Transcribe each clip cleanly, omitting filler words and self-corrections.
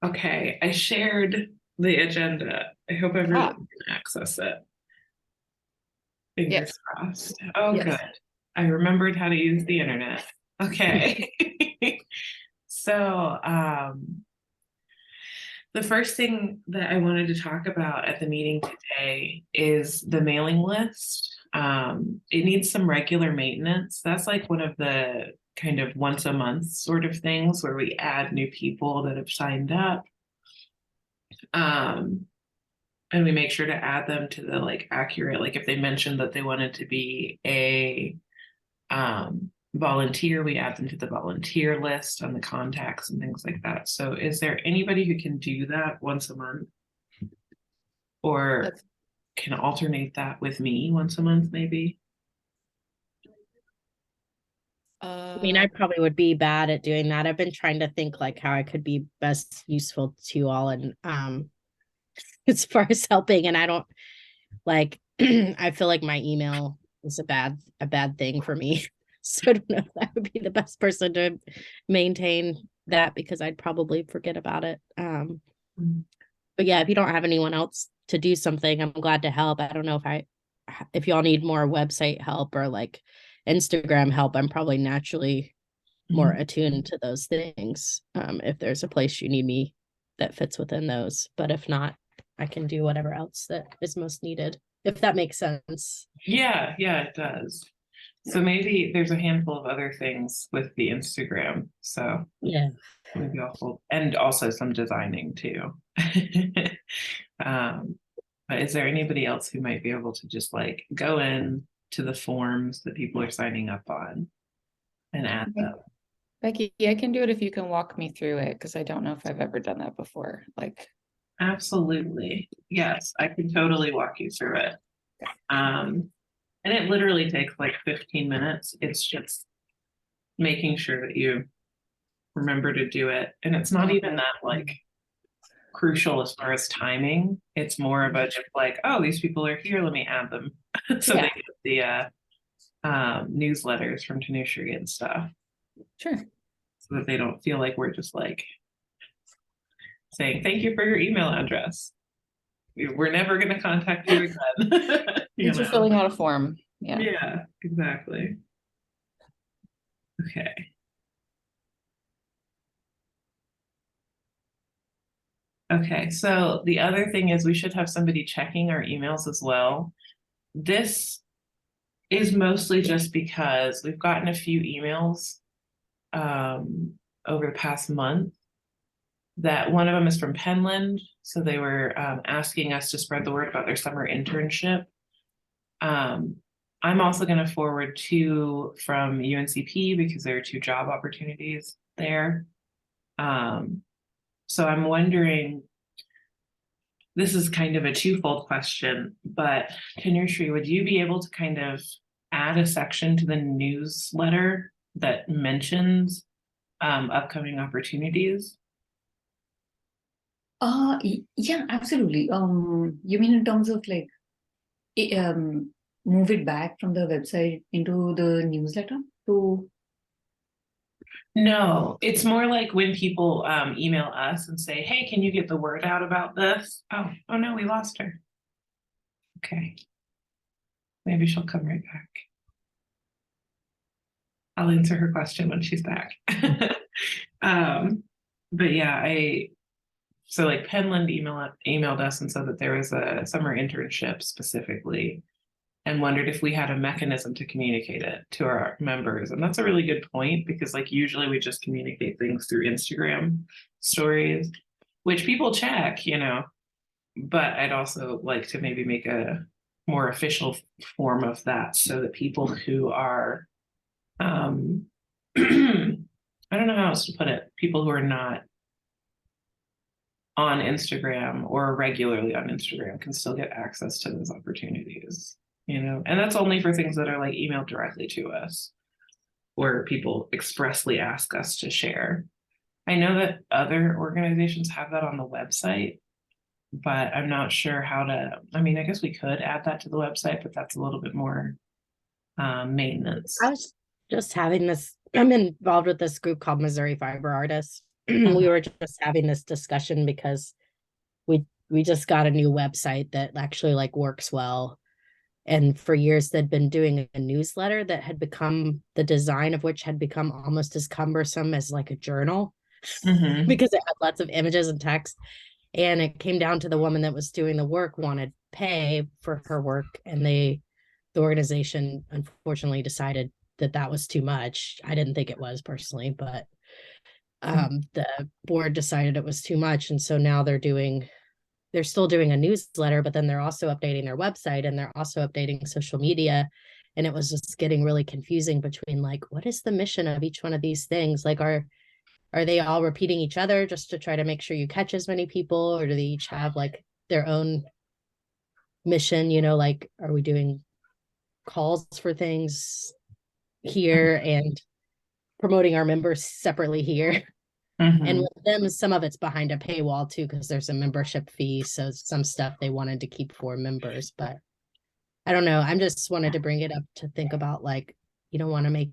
Okay, I shared the agenda. I hope everyone Ah, can access it. yes, Fingers crossed. Oh, good. yes. I remembered how to use the internet. Okay. So, the first thing that I wanted to talk about at the meeting today is the mailing list. It needs some regular maintenance. That's like one of the kind of once a month sort of things where we add new people that have signed up. Um, and we make sure to add them to the like accurate, like if they mentioned that they wanted to be a volunteer, we add them to the volunteer list on the contacts and things like that. So is there anybody who can do that once a month or That's can alternate that with me once a month, maybe? I mean, I uh probably would be bad at doing that. I've been trying to think like how I could be best useful to you all and as far as helping and I don't like I feel like my email is a bad thing for me. So I don't know if that would be the best person to maintain that because I'd probably forget about it. But yeah, if you don't have anyone else to do something, I'm glad to help. I don't know if y'all need more website help or like Instagram help, I'm probably naturally more Mhm. attuned to those things. If there's a place you need me that fits within those. But if not, I can do whatever else that is most needed, if that makes sense. Yeah, yeah, it does. So maybe there's a handful of other things with the Instagram. So Yeah. maybe I'll hold, and also some designing too. um, but is there anybody else who might be able to just like go in to the forms that people are signing up on and add them? Becky, I can do it if you can walk me through it because I don't know if I've ever done that before. Like, Absolutely. Yes, I can totally walk you through it. And it literally takes like 15 minutes. It's just making sure that you remember to do it. And it's not even that like crucial as far as timing. It's more of a just like, oh, these people are here, let me add them. So they yeah, get the newsletters from Tanushree and stuff sure. so that they don't feel like we're just like saying, thank you for your email address. We're never going to contact you again. You Thanks for know? filling out a form. Yeah. Yeah, exactly. Okay. Okay, so the other thing is we should have somebody checking our emails as well. This is mostly just because we've gotten a few emails over the past month that one of them is from Penland. So they were asking us to spread the word about their summer internship. Um, I'm also going to forward two from UNCP because there are two job opportunities there. So I'm wondering, this is kind of a twofold question, but Tanushree, would you be able to kind of add a section to the newsletter that mentions upcoming opportunities? Yeah, absolutely. You mean in terms of like move it back from the website into the newsletter to No, it's more like when people email us and say, hey, can you get the word out about this? Oh no, we lost her. Okay, maybe she'll come right back. I'll answer her question when she's back. But yeah, so like Penland emailed us and said that there was a summer internship specifically and wondered if we had a mechanism to communicate it to our members. And that's a really good point because like usually we just communicate things through Instagram stories, which people check, you know, but I'd also like to maybe make a more official form of that so that people who are I don't know how else to put it, people who are not on Instagram or regularly on Instagram can still get access to those opportunities, you know, and that's only for things that are like emailed directly to us or people expressly ask us to share. I know that other organizations have that on the website, but I'm not sure how to, I mean, I guess we could add that to the website, but that's a little bit more maintenance. I was just having this I'm involved with this group called Missouri Fiber Artists. We were just having this discussion because we just got a new website that actually like works well. And for years they'd been doing a newsletter that had become, the design of which had become almost as cumbersome as like a journal Mhm. because it had lots of images and text. And it came down to the woman that was doing the work wanted pay for her work, and the organization unfortunately decided that that was too much. I didn't think it was personally, but the board decided it was too much, and so now they're still doing a newsletter, but then they're also updating their website and they're also updating social media. And it was just getting really confusing between like, what is the mission of each one of these things? Like, are they all repeating each other just to try to make sure you catch as many people, or do they each have like their own mission? You know, like, are we doing calls for things here and promoting our members separately here? And Mhm. with them, some of it's behind a paywall too, because there's a membership fee. So some stuff they wanted to keep for members, but I don't know. I'm just wanted to bring it up to think about like, you don't want to make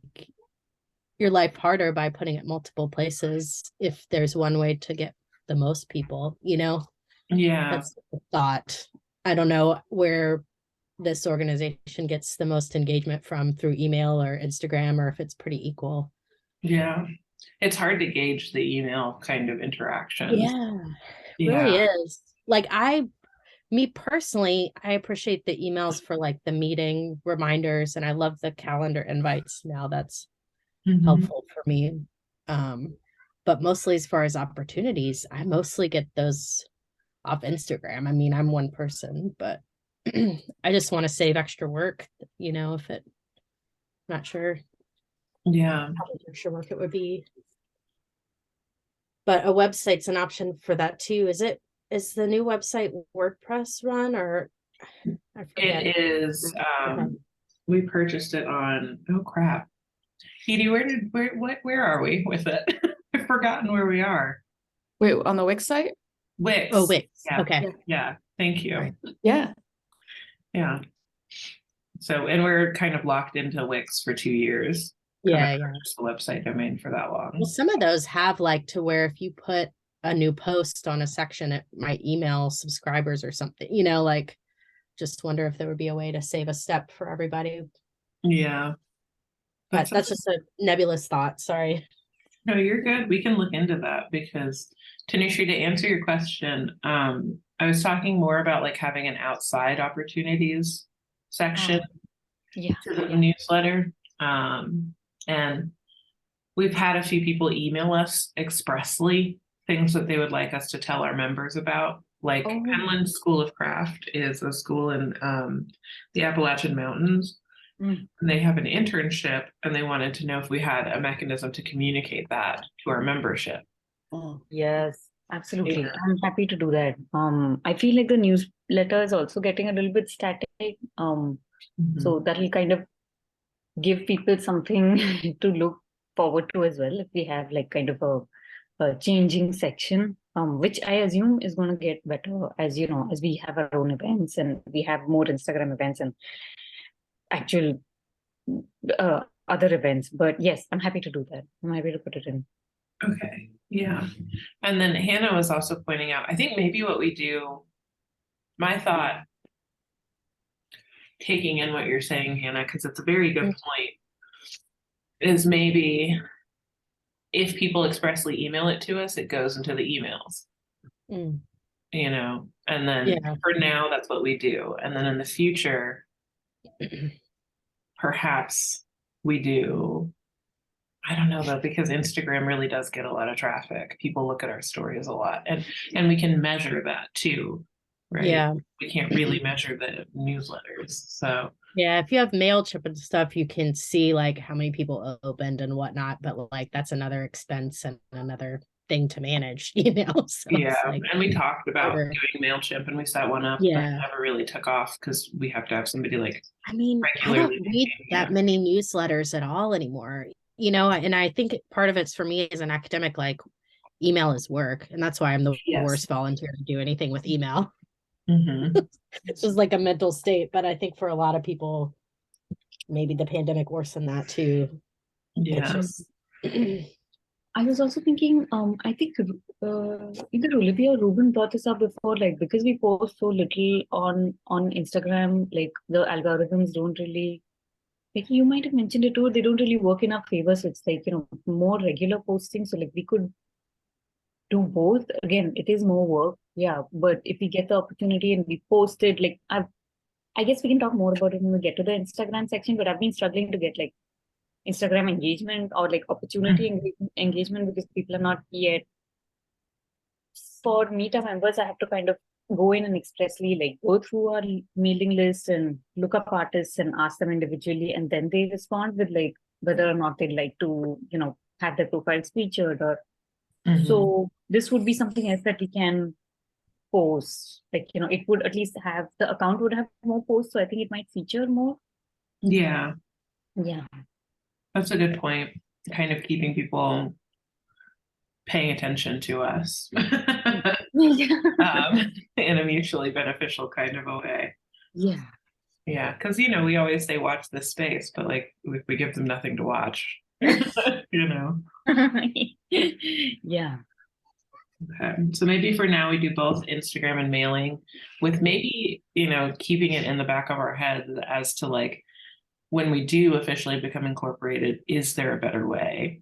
your life harder by putting it multiple places if there's one way to get the most people, you know? Yeah. That's the thought. I don't know where this organization gets the most engagement from, through email or Instagram, or if it's pretty equal. Yeah. It's hard to gauge the email kind of interactions. Yeah, it really Yeah. is. Like me personally, I appreciate the emails for like the meeting reminders, and I love the calendar invites now. That's Mhm. helpful for me. But mostly as far as opportunities, I mostly get those off Instagram. I mean, I'm one person, but I just want to save extra work, you know, if it, not sure Yeah. how much extra work it would be. But a website's an option for that too. Is the new website WordPress run, or I forget? It is, we purchased it on, oh crap. Edie, where are we with it? I've forgotten where we are. Wait, on the Wix site? Wix. Oh, Wix. Yeah. Okay. Yeah, thank you. Right. Yeah. Yeah. So, and we're kind of locked into Wix for 2 years. Yeah, Haven't yeah. purchased the website domain for that long. Well, some of those have like to where if you put a new post on a section, it might email subscribers or something, you know, like just wonder if there would be a way to save a step for everybody. Yeah. But that's just a nebulous thought. Sorry. No, you're good. We can look into that because, Tanisha, to answer your question, I was talking more about like having an outside opportunities section Yeah. to the newsletter. And we've had a few people email us expressly things that they would like us to tell our members about. Like Oh. Penland School of Craft is a school in the Appalachian Mountains. Mm. And they have an internship, and they wanted to know if we had a mechanism to communicate that to our membership. Oh, yes, absolutely. Yeah. I'm happy to do that. I feel like the newsletter is also getting a little bit static. So that will kind of give people something to look forward to as well. If we have like kind of a changing section, which I assume is going to get better as you know, as we have our own events and we have more Instagram events and actual other events. But yes, I'm happy to do that. I'm happy to put it in. Okay, yeah. And then Hannah was also pointing out, I think maybe what we do, my thought, taking in what you're saying, Hannah, because it's a very good point, is maybe if people expressly email it to us, it goes into the emails, you know, and then Yeah. for now, that's what we do. And then in the future, perhaps we do, I don't know though, because Instagram really does get a lot of traffic. People look at our stories a lot, and we can measure that too, right? Yeah. We can't really measure the newsletters. So Yeah, if you have MailChimp and stuff, you can see like how many people opened and whatnot, but like that's another expense and another thing to manage, you know? So yeah, it's like, and we talked about harder. doing MailChimp, and we set one up, but it Yeah. never really took off because we have to have somebody like, I mean, I don't regularly read that maintaining many newsletters at all anymore, you know, and I think part of it's for me as an academic, like email is work, and that's why I'm the Yes. worst volunteer to do anything with email. Mhm. It's just like a mental state, but I think for a lot of people, maybe the pandemic worsened that too. It's Yeah. just I was also thinking, I think either Olivia or Ruben brought this up before, like because we post so little on Instagram, like the algorithms don't really, like you might have mentioned it too, they don't really work in our favor. So it's like, more regular posting. So like we could do both. Again, it is more work, yeah. But if we get the opportunity and we post it, like I guess we can talk more about it when we get to the Instagram section. But I've been struggling to get like Instagram engagement or like opportunity engagement because people are not yet. For Meetup members, I have to kind of go in and expressly like go through our mailing list and look up artists and ask them individually, and then they respond with like whether or not they'd like to, have their profiles featured or. So this would be something else that we can post. Like, it would at least have the account would have more posts, so I think it might feature more. Yeah, Yeah. that's a good point. Kind of keeping people paying attention to us in a mutually beneficial kind of a way. Yeah. Yeah, because we always say watch this space, but like if we give them nothing to watch, Yeah. Okay, so maybe for now we do both Instagram and mailing, with maybe keeping it in the back of our head as to like when we do officially become incorporated, is there a better way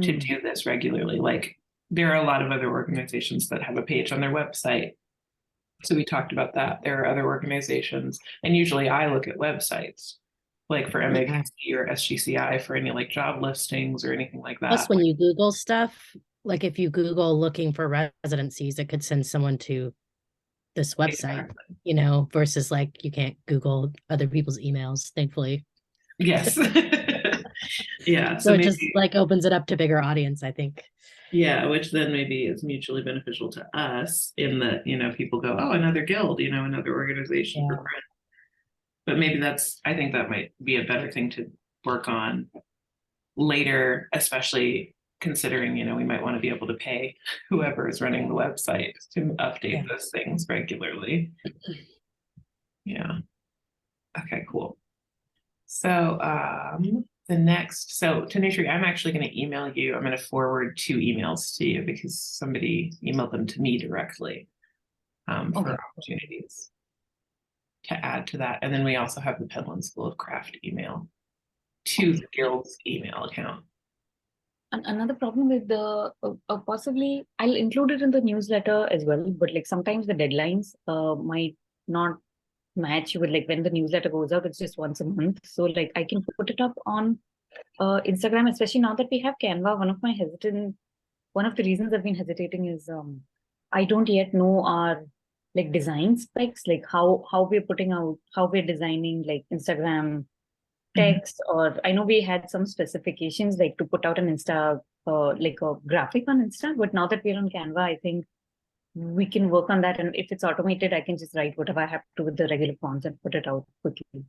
to do this regularly? Like there are a lot of other organizations that have a page on their website. So we talked about that. There are other organizations, and usually I look at websites like for MAPC or SGCI for any like job listings or anything like that. Plus, when you Google stuff, like if you Google looking for residencies, it could send someone to this website, versus like you can't Google other people's emails, thankfully. Yes. Yeah. So it just like opens it up to bigger audience, I think. Yeah, which then maybe is mutually beneficial to us in that, people go, oh, another guild, another organization. Yeah. But maybe I think that might be a better thing to work on later, especially considering, we might want to be able to pay whoever is running the website to update those things regularly. Yeah. Okay, cool. So Tanushree, I'm actually going to email you. I'm going to forward 2 emails to you because somebody emailed them to me directly for opportunities to add to that. And then we also have the Penland School of Craft email to the guild's email account. And another problem with the possibly I'll include it in the newsletter as well, but like sometimes the deadlines might not match with like when the newsletter goes out. It's just once a month, so like I can put it up on Instagram, especially now that we have Canva. One of the reasons I've been hesitating is I don't yet know our like design specs, like how we're putting out, how we're designing like Instagram text, or I know we had some specifications like to put out an Insta like a graphic on Insta, but now that we're on Canva, I think we can work on that, and if it's automated, I can just write whatever I have to with the regular fonts and put it out quickly.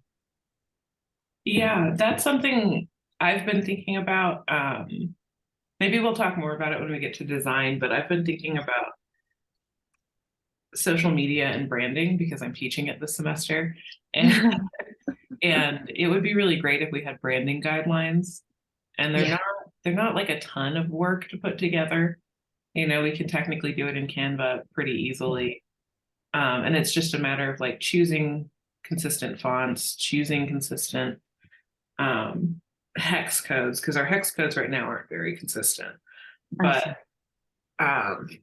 Yeah, that's something I've been thinking about. Maybe we'll talk more about it when we get to design, but I've been thinking about social media and branding because I'm teaching it this semester. And it would be really great if we had branding guidelines, and they're not like a ton of work to put together. We can technically do it in Canva pretty easily. And it's just a matter of like choosing consistent fonts, choosing consistent hex codes, because our hex codes right now aren't very consistent. But and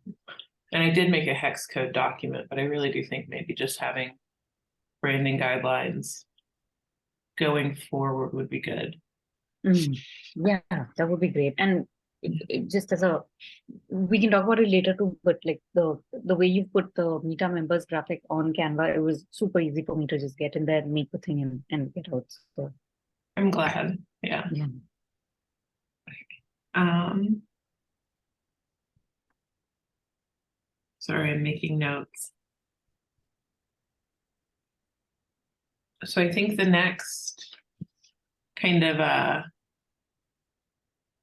I did make a hex code document, but I really do think maybe just having branding guidelines going forward would be good. Yeah, that would be great. And it just we can talk about it later too, but like the way you put the Meetup members graphic on Canva, it was super easy for me to just get in there, make the thing and get out. So I'm glad. Yeah. Sorry, I'm making notes. So I think the next kind of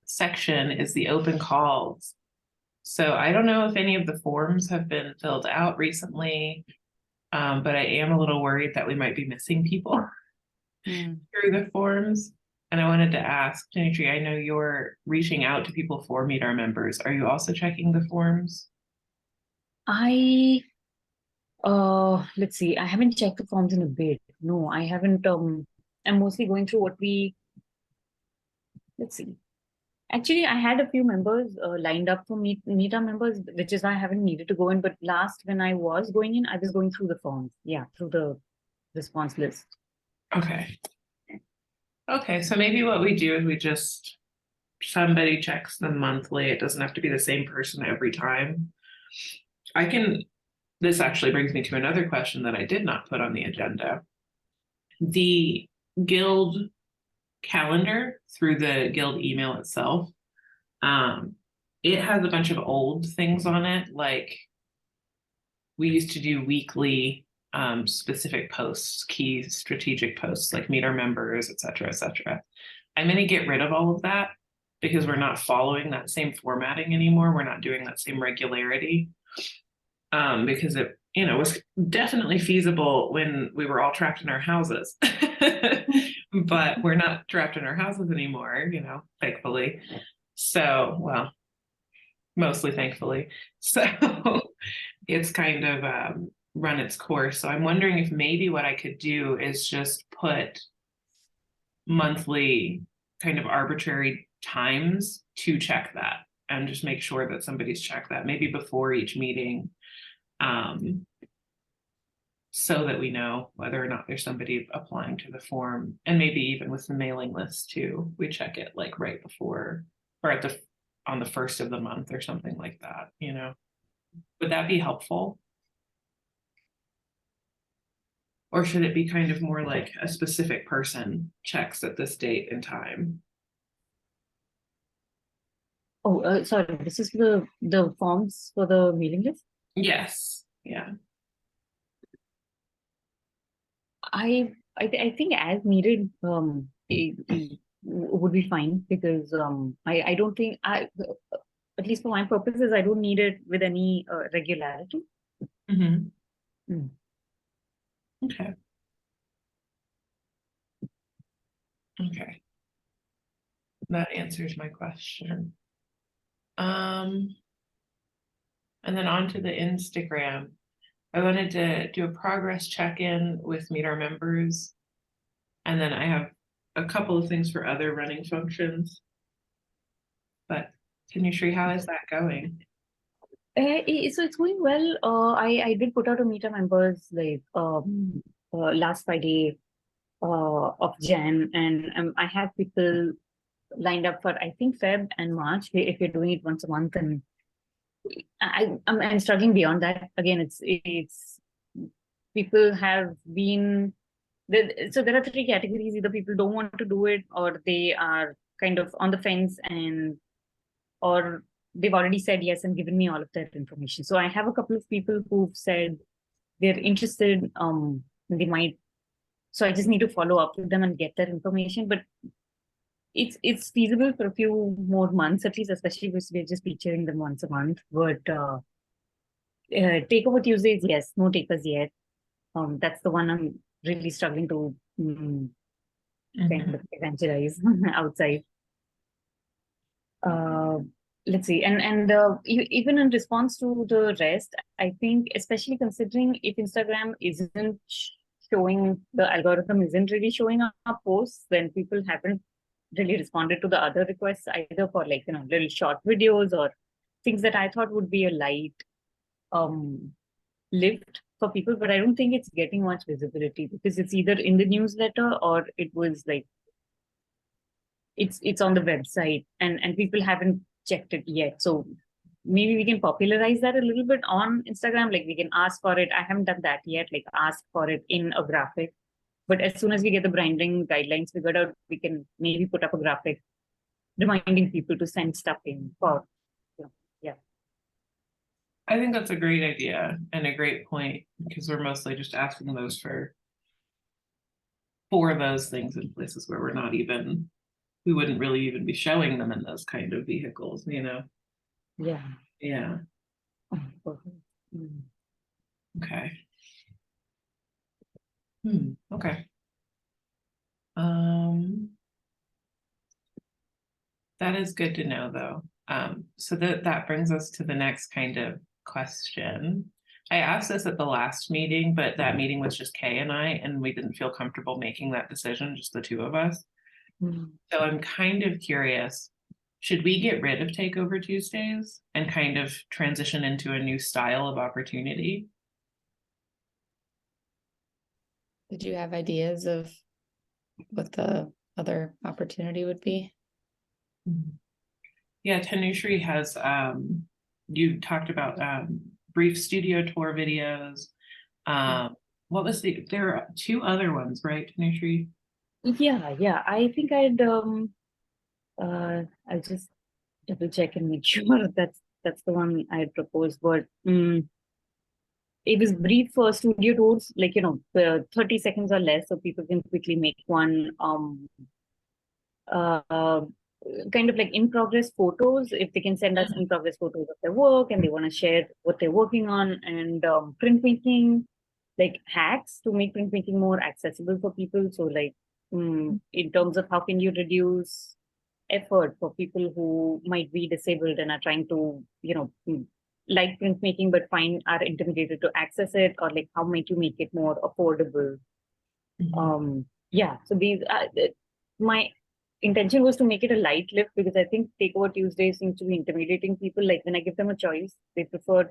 section is the open calls. So I don't know if any of the forms have been filled out recently, but I am a little worried that we might be missing people through the forms. And I wanted to ask, Dimitri, I know you're reaching out to people for Meet Our Members. Are you also checking the forms? Let's see, I haven't checked the forms in a bit. No, I haven't. I'm mostly going through let's see. Actually, I had a few members lined up for meet our members, which is why I haven't needed to go in. But last, when I was going in, I was going through the forms. Yeah, through the response list. Okay. Okay, so maybe what we do is somebody checks them monthly. It doesn't have to be the same person every time. This actually brings me to another question that I did not put on the agenda. The guild calendar through the guild email itself, it has a bunch of old things on it. Like we used to do weekly specific posts, key strategic posts, like meet our members, et cetera, et cetera. I'm going to get rid of all of that because we're not following that same formatting anymore. We're not doing that same regularity. Because it, was definitely feasible when we were all trapped in our houses. But we're not trapped in our houses anymore, thankfully. So, well, mostly thankfully. So it's kind of run its course. So I'm wondering if maybe what I could do is just put monthly kind of arbitrary times to check that and just make sure that somebody's checked that maybe before each meeting. So that we know whether or not there's somebody applying to the form, and maybe even with the mailing list too, we check it like right before or on the first of the month or something like that, Would that be helpful? Or should it be kind of more like a specific person checks at this date and time? Oh, sorry, this is the forms for the mailing list. Yes. Yeah. I think as needed it would be fine because I don't think at least for my purposes I don't need it with any regularity. Mm-hmm. Mm. Okay. Okay. That answers my question. And then on to the Instagram. I wanted to do a progress check-in with Meet Our Members. And then I have a couple of things for other running functions. But Tanushree, how is that going? So it's going well. I did put out a meet our members like last Friday of Jan, and I have people lined up for I think Feb and March if you're doing it once a month, and I'm struggling beyond that. Again, it's people have been so there are three categories: either people don't want to do it, or they are kind of on the fence, or they've already said yes and given me all of that information. So I have a couple of people who've said they're interested. They might. So I just need to follow up with them and get that information. But it's feasible for a few more months at least, especially because we're just featuring them once a month. But Takeover Tuesdays, yes, no takers yet. That's the one I'm really struggling to kind of evangelize outside. Let's see, and even in response to the rest, I think, especially considering if Instagram isn't showing, the algorithm isn't really showing our posts, then people haven't really responded to the other requests either for like little short videos or things that I thought would be a light lift for people, but I don't think it's getting much visibility because it's either in the newsletter or it was like it's on the website and people haven't checked it yet. So maybe we can popularize that a little bit on Instagram. Like we can ask for it. I haven't done that yet, like ask for it in a graphic. But as soon as we get the branding guidelines figured out, we can maybe put up a graphic reminding people to send stuff in for, yeah. I think that's a great idea and a great point because we're mostly just asking those for those things in places where we wouldn't really even be showing them in those kind of vehicles, Yeah. Yeah. Perfect. Okay. Okay. That is good to know, though. So that brings us to the next kind of question. I asked this at the last meeting, but that meeting was just Kay and I, and we didn't feel comfortable making that decision, just the two of us. So I'm kind of curious, should we get rid of Takeover Tuesdays and kind of transition into a new style of opportunity? Did you have ideas of what the other opportunity would be? Yeah, Tanushree has, you talked about brief studio tour videos. What was there are two other ones, right, Tanushree? Yeah. I think I'll just double check and make sure that's the one I had proposed. But it was brief for studio tours, like 30 seconds or less, so people can quickly make one. Kind of like in progress photos, if they can send us in progress photos of their work and they want to share what they're working on, and printmaking, like hacks to make printmaking more accessible for people. So like in terms of how can you reduce effort for people who might be disabled and are trying to like printmaking but are intimidated to access it, or like how might you make it more affordable. So these my intention was to make it a light lift, because I think Takeover Tuesday seems to be intimidating people. Like when I give them a choice, they prefer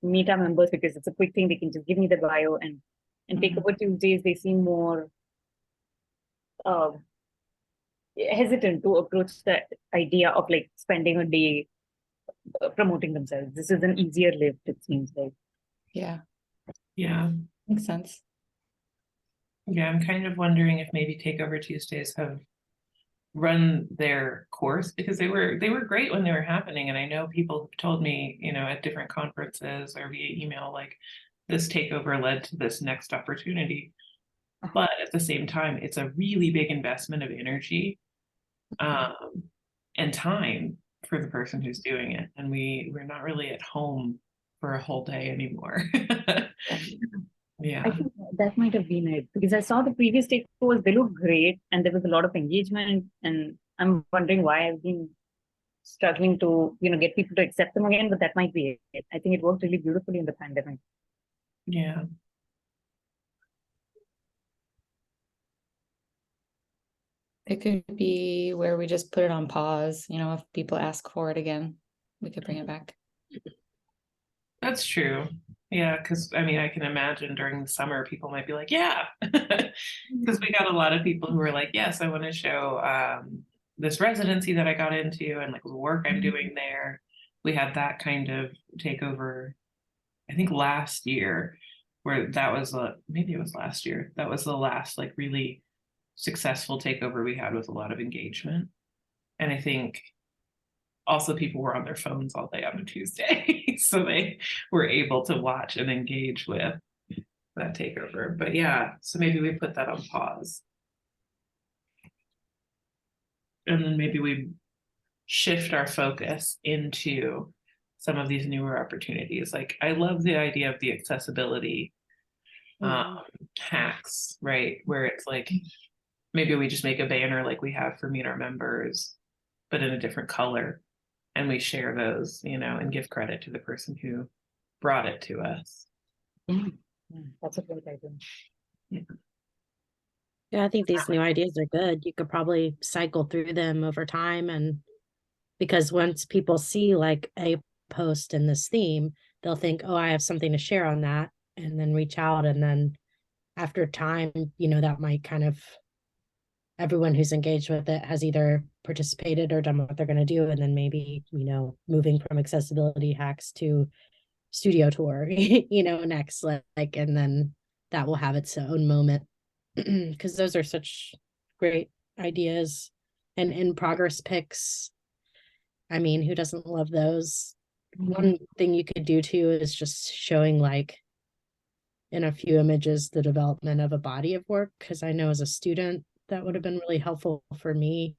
Meet Our Members because it's a quick thing. They can just give me the bio, and Takeover Tuesdays, they seem more hesitant to approach that idea of like spending a day promoting themselves. This is an easier lift, it seems like. Yeah, Yeah. makes sense. Yeah, I'm kind of wondering if maybe Takeover Tuesdays have run their course, because they were great when they were happening. And I know people have told me, at different conferences or via email, like this takeover led to this next opportunity. But at the same time, it's a really big investment of energy and time for the person who's doing it. And we're not really at home for a whole day anymore. Yeah. I think that might have been it, because I saw the previous takeovers, they look great and there was a lot of engagement, and I'm wondering why I've been struggling to, get people to accept them again, but that might be it. I think it worked really beautifully in the pandemic. Yeah. It could be where we just put it on pause, if people ask for it again, we could bring it back. That's true. Yeah, because I mean, I can imagine during the summer, people might be like, yeah, because we got a lot of people who were like, yes, I want to show this residency that I got into and like the work I'm doing there. We had that kind of takeover, I think last year, where that was maybe it was last year. That was the last like really successful takeover we had with a lot of engagement. And I think also people were on their phones all day on a Tuesday, so they were able to watch and engage with that takeover. But yeah, so maybe we put that on pause. And then maybe we shift our focus into some of these newer opportunities. Like I love the idea of the accessibility hacks, right? Where it's like, maybe we just make a banner like we have for Meet Our Members, but in a different color. And we share those, and give credit to the person who brought it to us. That's a great idea. Yeah, I think these new ideas are good. You could probably cycle through them over time, and because once people see like a post in this theme, they'll think, oh, I have something to share on that, and then reach out. And then after time, that might kind of, everyone who's engaged with it has either participated or done what they're going to do. And then maybe, moving from accessibility hacks to studio tour, next, like, and then that will have its own moment. Because those are such great ideas. And in progress pics, I mean, who doesn't love those? One thing you could do too is just showing like in a few images the development of a body of work, because I know as a student that would have been really helpful for me,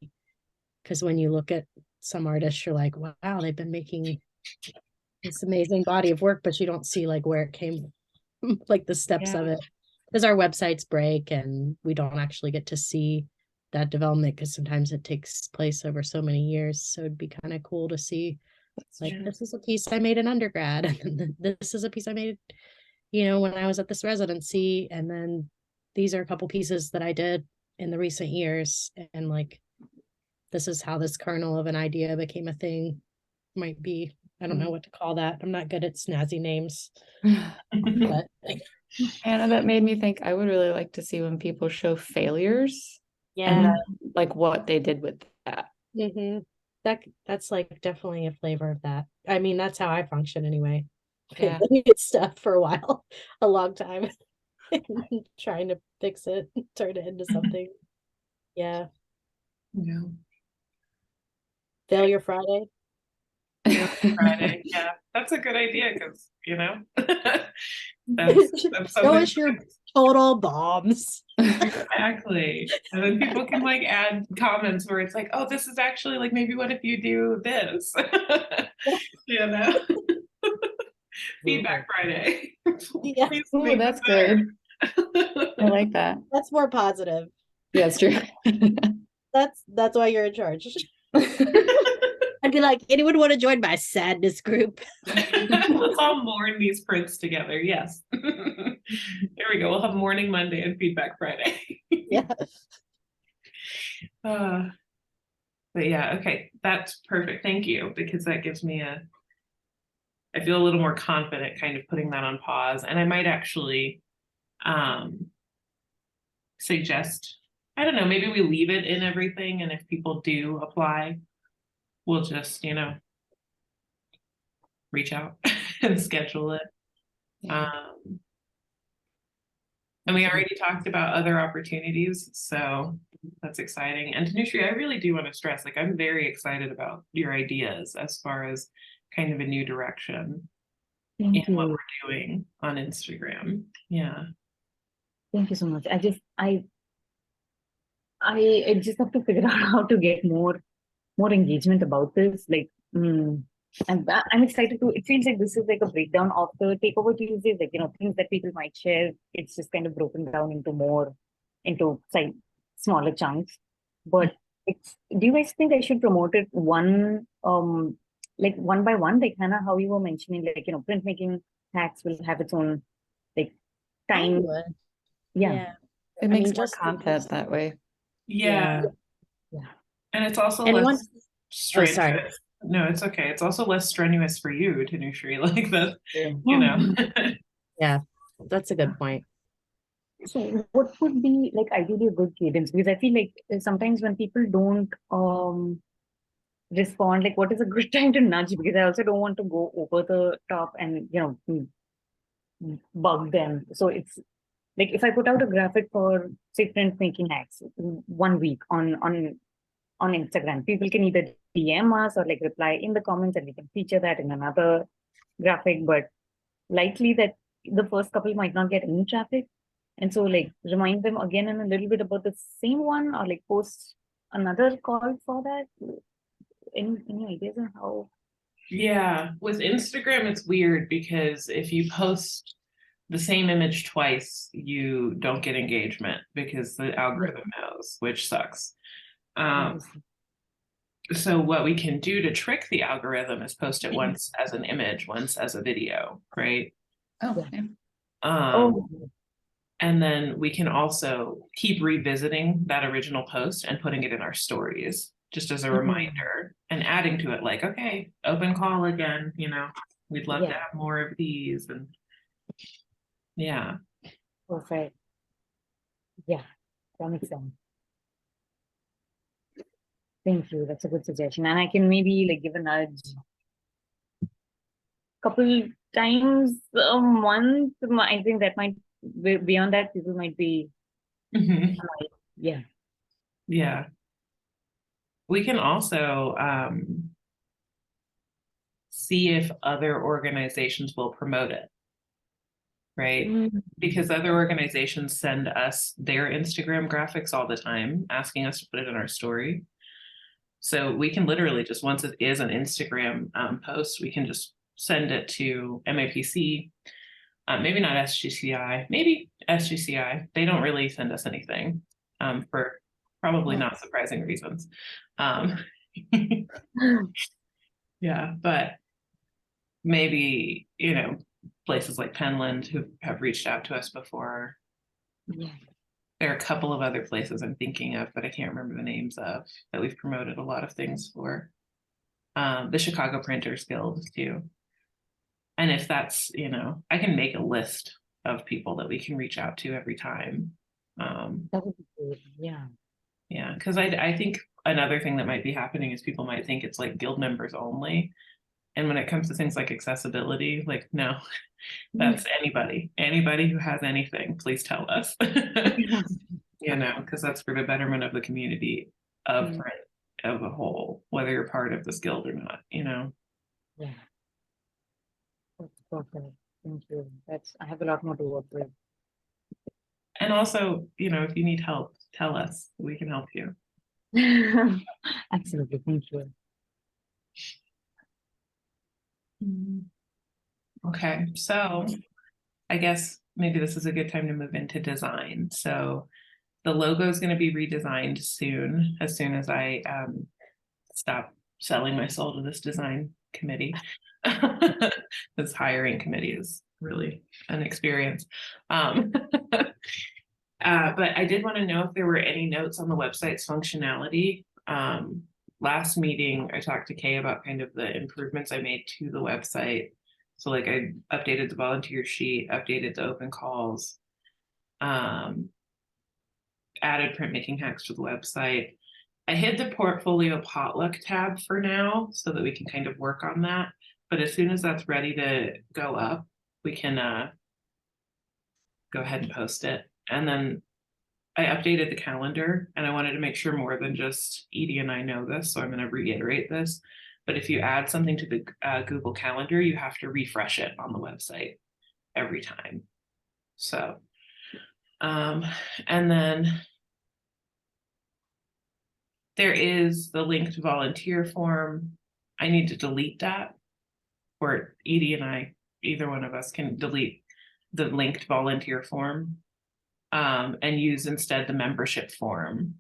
because when you look at some artists, you're like, wow, they've been making this amazing body of work, but you don't see like where it came from, like the steps of it, because our websites break and we don't actually get to see that development, because sometimes it takes place over so many years. So it'd be kind of cool to see, like, true. this is a piece I made in undergrad, and then this is a piece I made, you know, when I was at this residency, and then these are a couple pieces that I did in the recent years, and like, this is how this kernel of an idea became a thing. Might be, I don't know what to call that. I'm not good at snazzy names, but Hannah, that made me think I would really like to see when people show failures and yeah. like what they did with that. Mm-hmm. That's like definitely a flavor of that. I mean, that's how I function anyway. Yeah. It's stuff for a while, a long time, trying to fix it, turn it into something. Yeah. Yeah. Failure Friday. Friday. Yeah, that's a good idea because that's Show something us your total bombs. exactly. And then people can like add comments where it's like, oh, this is actually like maybe what if you do this? you know. Feedback Friday. Yeah. Please Ooh, make that's this better. good. I like that. That's more positive. Yeah, it's true. That's why you're in charge. I'd be like, anyone want to join my sadness group? Let's all mourn these prints together. Yes. Here we go. We'll have Mourning Monday and Feedback Friday. Yeah. But yeah, okay, that's perfect. Thank you, because that gives me I feel a little more confident kind of putting that on pause. And I might actually suggest, I don't know, maybe we leave it in everything. And if people do apply, we'll just, reach out and schedule it. And we already talked about other opportunities, so that's exciting. And Tanushree, I really do want to stress, like, I'm very excited about your ideas as far as kind of a new direction Thank in what you. we're doing on Instagram. Yeah. Thank you so much. I just have to figure out how to get more engagement about this. Like, I'm excited to. It feels like this is like a breakdown of the Takeover Tuesdays. Like, things that people might share. It's just kind of broken down into smaller chunks. But do you guys think I should promote it like one by one, like Hannah, how you were mentioning, like, printmaking hacks will have its own like time. Yeah. It makes more just content that way. Yeah. Yeah. And it's also Anyone? less strenuous. sorry. No, it's okay. It's also less strenuous for you, Tanushree. Like that, Yeah, that's a good point. So what would be like ideally a good cadence? Because I feel like sometimes when people don't respond, like what is a good time to nudge? Because I also don't want to go over the top and bug them. So it's like if I put out a graphic for say printmaking hacks 1 week on Instagram, people can either DM us or like reply in the comments and we can feature that in another graphic, but likely that the first couple might not get any traffic. And so like remind them again and a little bit about the same one or like post another call for that. Any ideas on how? Yeah, with Instagram, it's weird because if you post the same image twice, you don't get engagement because the algorithm knows, which sucks. So what we can do to trick the algorithm is post it once as an image, once as a video, right? Oh, And then we can also keep revisiting that original post and putting it in our stories, just as a reminder and adding to it, like, okay, open call again, we'd love to have more of these. And yeah. Perfect. Yeah, that makes sense. Thank you. That's a good suggestion. And I can maybe like give a nudge couple times a month. I think that might beyond that, people might be yeah. Yeah. We can also see if other organizations will promote it. Right? Because other organizations send us their Instagram graphics all the time, asking us to put it in our story. So we can literally just, once it is an Instagram post, we can just send it to MAPC, maybe not SGCI, maybe SGCI. They don't really send us anything for probably Yeah. not surprising reasons. Um, yeah, but maybe, places like Penland who have reached out to us before. Yeah. There are a couple of other places I'm thinking of, but I can't remember the names of, that we've promoted a lot of things for. The Chicago Printers Guild too. And if that's, I can make a list of people that we can reach out to every time. That would be good. Yeah. Yeah, because I think another thing that might be happening is people might think it's like guild members only. And when it comes to things like accessibility, like, no, that's anybody who has anything, please tell us. Because that's for the betterment of the community of Mm. print as a whole, whether you're part of this guild or not, Yeah. That's perfect. Thank you. I have a lot more to work with. And also, if you need help, tell us, we can help you. Absolutely. Thank you. Okay, so I guess maybe this is a good time to move into design. So the logo is going to be redesigned soon, as soon as I stop selling my soul to this design committee. This hiring committee is really an experience. But I did want to know if there were any notes on the website's functionality. Last meeting, I talked to Kay about kind of the improvements I made to the website. So like I updated the volunteer sheet, updated the open calls, added printmaking hacks to the website. I hid the portfolio potluck tab for now so that we can kind of work on that. But as soon as that's ready to go up, we can go ahead and post it. And then I updated the calendar, and I wanted to make sure more than just Edie and I know this, so I'm going to reiterate this. But if you add something to the Google Calendar, you have to refresh it on the website every time. So, and then there is the linked volunteer form. I need to delete that, or Edie and I, either one of us can delete the linked volunteer form and use instead the membership form,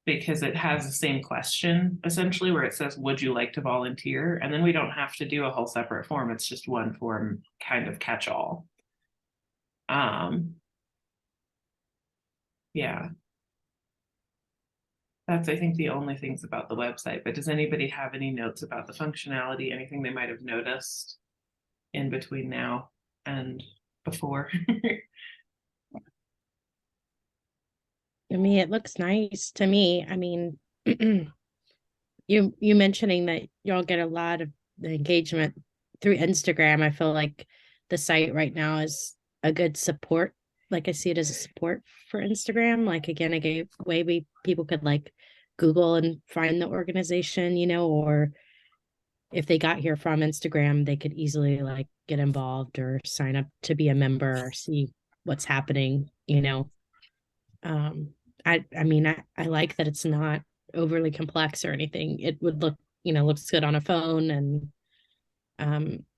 because it has the same question essentially where it says, would you like to volunteer? And then we don't have to do a whole separate form. It's just one form, kind of catch all. Yeah. That's, I think, the only things about the website. But does anybody have any notes about the functionality, anything they might have noticed in between now and before? I mean, it looks nice to me. I mean, you mentioning that y'all get a lot of the engagement through Instagram. I feel like the site right now is a good support. Like I see it as a support for Instagram. Like again, maybe people could like Google and find the organization, or if they got here from Instagram, they could easily like get involved or sign up to be a member or see what's happening, I mean, I like that it's not overly complex or anything. It would look, looks good on a phone, and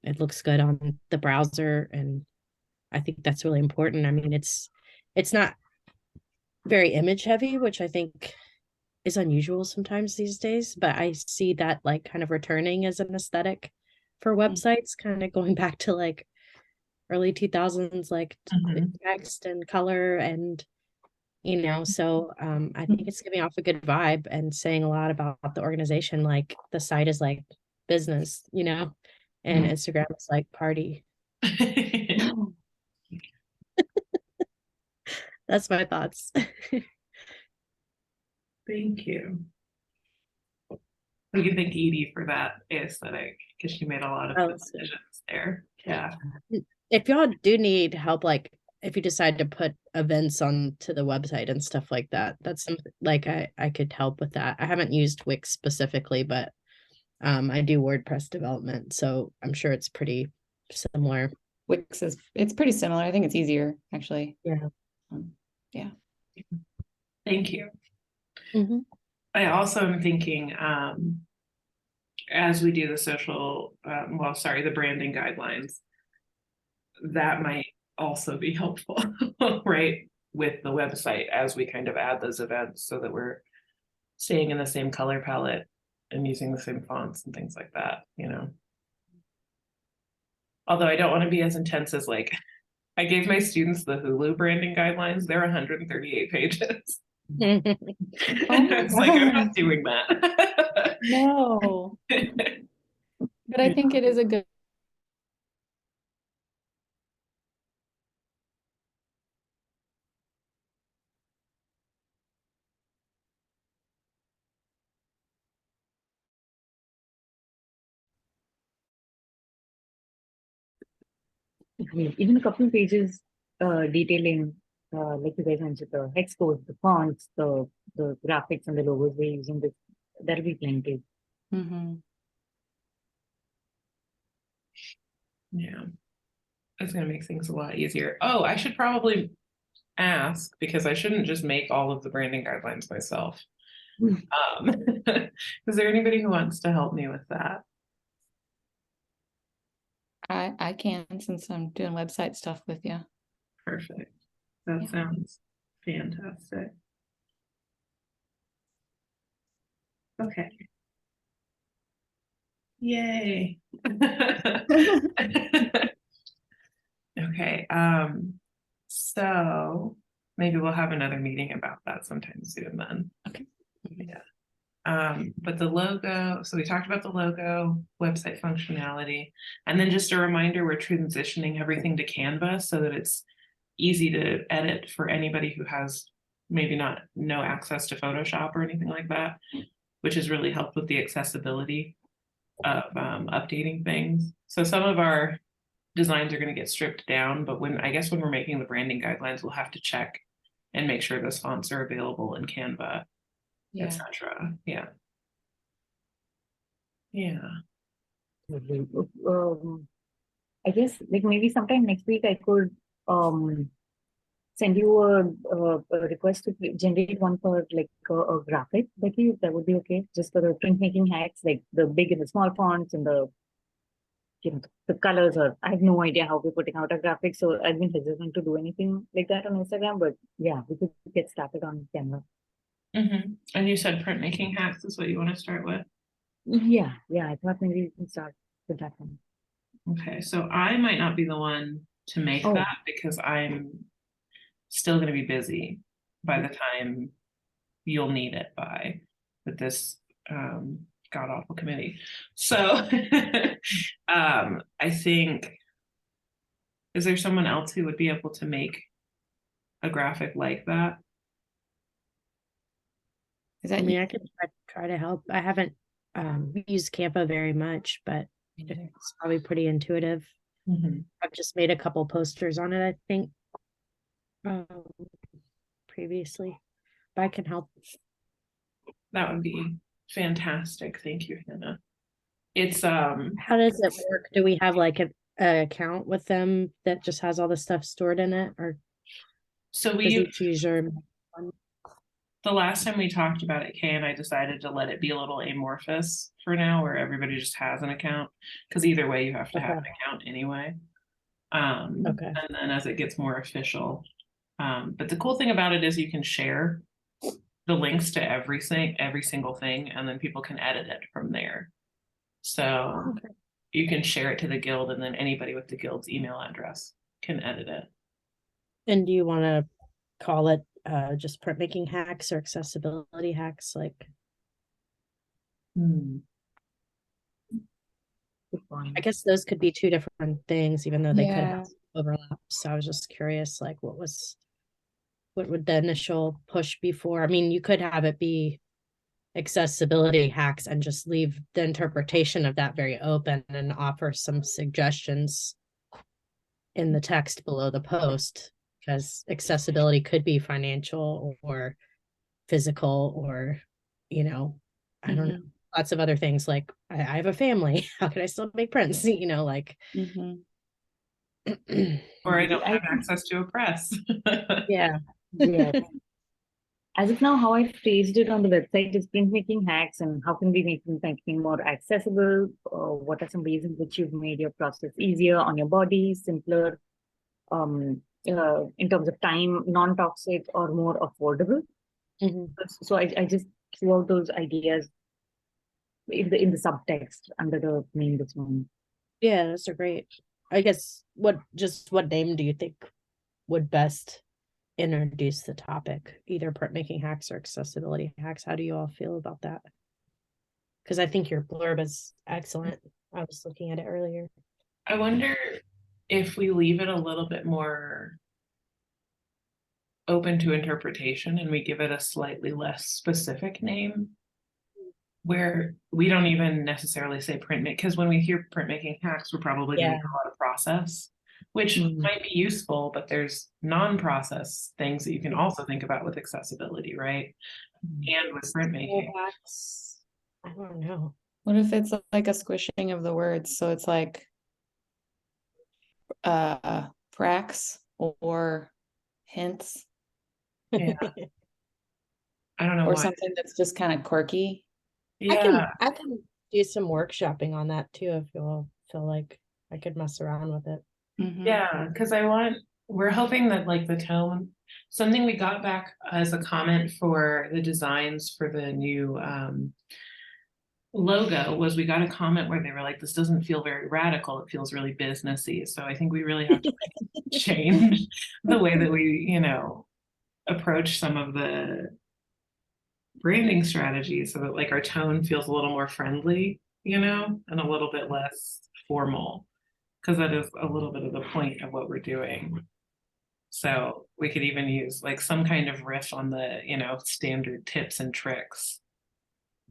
it looks good on the browser, and I think that's really important. I mean, it's not very image heavy, which I think is unusual sometimes these days, but I see that like kind of returning as an aesthetic for websites, kind of going back to like early 2000s, like text and color and so I think it's giving off a good vibe and saying a lot about the organization. Like the site is like business, and Instagram is like party. That's my thoughts. Thank you. We can thank Edie for that aesthetic, because she made a lot of good decisions there. Yeah. If y'all do need help, like if you decide to put events onto the website and stuff like that, that's something like I could help with that. I haven't used Wix specifically, but I do WordPress development, so I'm sure it's pretty similar. Wix it's pretty similar. I think it's easier actually. Yeah. Yeah. Thank you. Mm-hmm. I also am thinking, as we do the social, the branding guidelines, that might also be helpful, right? with the website as we kind of add those events so that we're staying in the same color palette and using the same fonts and things like that, you know. Although I don't want to be as intense as like, I gave my students the Hulu branding guidelines. They're 138 pages. Oh I was like, I'm not doing that. No, but I think it is a good. I mean, even a couple of pages detailing, like you guys mentioned, the hex codes, the fonts, the graphics and the logos we're using, this, that'll be plenty. Mhm. Yeah, it's gonna make things a lot easier. Oh, I should probably ask, because I shouldn't just make all of the branding guidelines myself. Is there anybody who wants to help me with that? I can, since I'm doing website stuff with you. Perfect. That Yeah. sounds fantastic. Okay. Yay. Okay, so maybe we'll have another meeting about that sometime soon then. Okay. Yeah. But the logo, so we talked about the logo, website functionality, and then just a reminder, we're transitioning everything to Canva so that it's easy to edit for anybody who has maybe no access to Photoshop or anything like that, which has really helped with the accessibility of updating things. So some of our designs are going to get stripped down, but I guess when we're making the branding guidelines, we'll have to check and make sure those fonts are available in Canva, Yeah. etc. Yeah. Yeah. Lovely. I guess like maybe sometime next week I could send you a request to generate one for like a graphic, Becky, if that would be okay, just for the printmaking hacks, like the big and the small fonts and the the colors. Or I have no idea how we're putting out a graphic, so I've been hesitant to do anything like that on Instagram. But yeah, we could get started on Canva. And you said printmaking hacks is what you want to start with. Yeah, I thought maybe we can start with that one. Okay, so I might not be the one to make Oh. that because I'm still going to be busy by the time you'll need it by with this god awful committee. So I think, is there someone else who would be able to make a graphic like that? Is I that mean, I could try to help. I haven't used Canva very much, but it's probably pretty intuitive. I've just made a couple posters on it, I think, previously, but I can help. That would be fantastic. Thank you, Hannah. It's How does it work? Do we have like an account with them that just has all the stuff stored in it, or so does we each user? the last time we talked about it, Kay and I decided to let it be a little amorphous for now, where everybody just has an account, because either way you have to have an account anyway. Okay. And then as it gets more official, but the cool thing about it is you can share the links to every single thing, and then people can edit it from there. So you can share it to the guild, and then anybody with the guild's email address can edit it. And do you want to call it just printmaking hacks or accessibility hacks? Like, I guess those could be two different things, even though they could have overlap. So I was just curious, like, what would the initial push be for? I mean, you could have it be accessibility hacks and just leave the interpretation of that very open and offer some suggestions in the text below the post, because accessibility could be financial or physical, or, I don't know, lots of other things. Like I have a family, how can I still make prints? Like or I don't have access to a press. Yeah. As of now, how I phrased it on the website is printmaking hacks and how can we make printmaking more accessible? What are some ways in which you've made your process easier on your body, simpler? in terms of time, non-toxic or more affordable. Mhm. So I just threw out those ideas in the subtext under the name this one. Yeah, those are great. I guess what name do you think would best introduce the topic? Either printmaking hacks or accessibility hacks. How do you all feel about that? Because I think your blurb is excellent. I was looking at it earlier. I wonder if we leave it a little bit more open to interpretation and we give it a slightly less specific name, where we don't even necessarily say printmaking, because when we hear printmaking hacks, we're probably going to Yeah. hear a lot of process, which Mm. might be useful, but there's non-process things that you can also think about with accessibility, right? And with printmaking. Hacks. I don't know. What if it's like a squishing of the words? So it's like prax or hints Yeah. I don't know or why. something that's just kind of quirky. Yeah, I can do some workshopping on that too if you all feel like I could mess around with it. Mhm. yeah, because we're hoping that like the tone, something we got back as a comment for the designs for the new logo was we got a comment where they were like, this doesn't feel very radical, it feels really businessy. So I think we really have to like, change the way that we, approach some of the branding strategies so that like our tone feels a little more friendly, and a little bit less formal, because that is a little bit of the point of what we're doing. So we could even use like some kind of riff on the, standard tips and tricks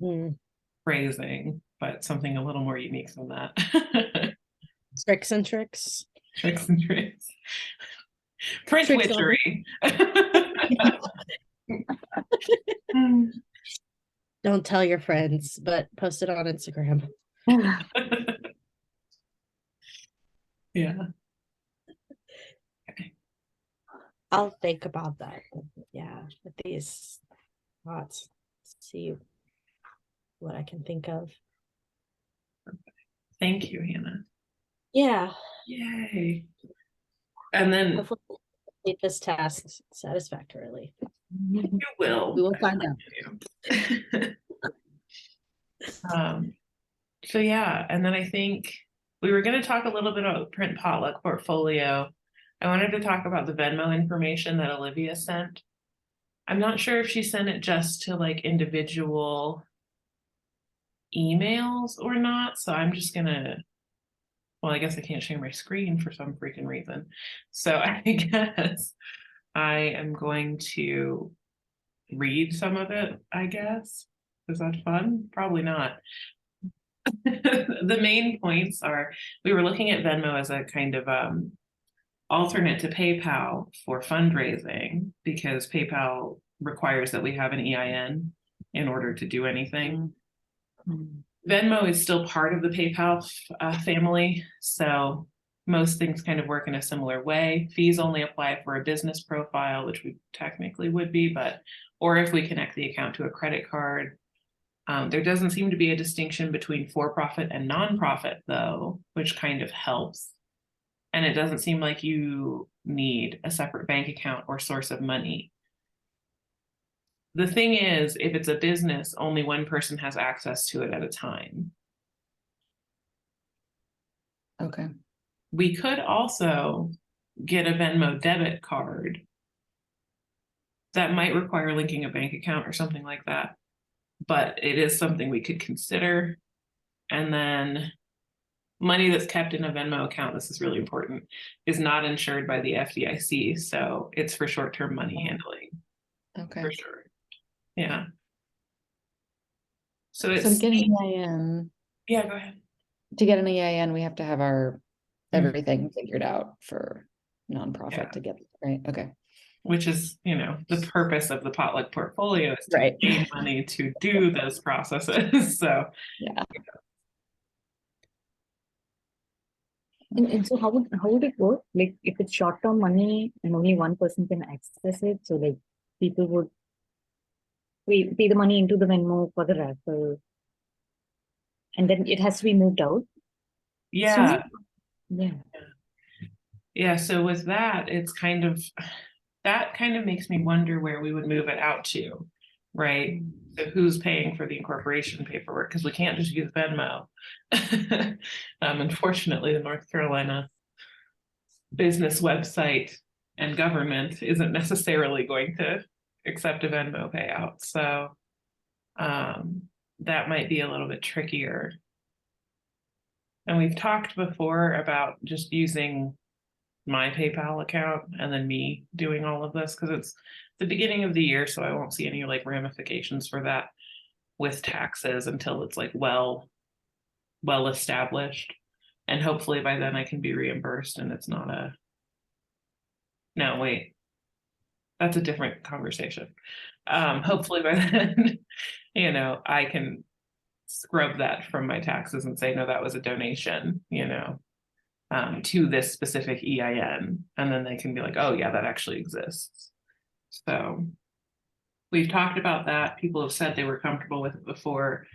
Mm. phrasing, but something a little more unique than that. Tricks and tricks. Tricks and tricks. Print Tricks on- witchery. Don't tell your friends, but post it on Instagram. Yeah. I'll think about that. Yeah, with these thoughts. See what I can think of. Thank you, Hannah. Yeah. Yay. And then Hopefully complete this task satisfactorily. you will. We will find out. So yeah, and then I think we were going to talk a little bit about Print Potluck portfolio. I wanted to talk about the Venmo information that Olivia sent. I'm not sure if she sent it just to like individual emails or not, so I'm just gonna, well, I guess I can't share my screen for some freaking reason. So I guess I am going to read some of it, I guess. Is that fun? Probably not. The main points are, we were looking at Venmo as a kind of alternate to PayPal for fundraising, because PayPal requires that we have an EIN in order to do anything. Venmo is still part of the PayPal family, so most things kind of work in a similar way. Fees only apply for a business profile, which we technically would be, or if we connect the account to a credit card. There doesn't seem to be a distinction between for-profit and nonprofit, though, which kind of helps. And it doesn't seem like you need a separate bank account or source of money. The thing is, if it's a business, only one person has access to it at a time. Okay. We could also get a Venmo debit card that might require linking a bank account or something like that, but it is something we could consider. And then money that's kept in a Venmo account, this is really important, is not insured by the FDIC, so it's for short-term money handling. Okay. For sure. Yeah. So So to it's, get an EIN, yeah, go ahead. to get an EIN, we have to have our everything figured out for nonprofit Yeah. to get, right? Okay. Which is, the purpose of the Potluck portfolio is to Right. gain money to do those processes. So Yeah. And so how would it work? Like if it's short-term money and only one person can access it, so like people would pay the money into the Venmo for the raffle, and then it has to be moved out. yeah, Yeah. Yeah, so with that, it's kind of, that kind of makes me wonder where we would move it out to, right? So who's paying for the incorporation paperwork? Because we can't just use Venmo. Unfortunately, the North Carolina business website and government isn't necessarily going to accept a Venmo payout. So that might be a little bit trickier. And we've talked before about just using my PayPal account and then me doing all of this because it's the beginning of the year, so I won't see any like ramifications for that with taxes until it's like well established. And hopefully by then I can be reimbursed and it's not a, no, wait, that's a different conversation. Hopefully by then, you know, I can scrub that from my taxes and say, no, that was a donation, you know, to this specific EIN. And then they can be like, oh yeah, that actually exists. So we've talked about that. People have said they were comfortable with it before.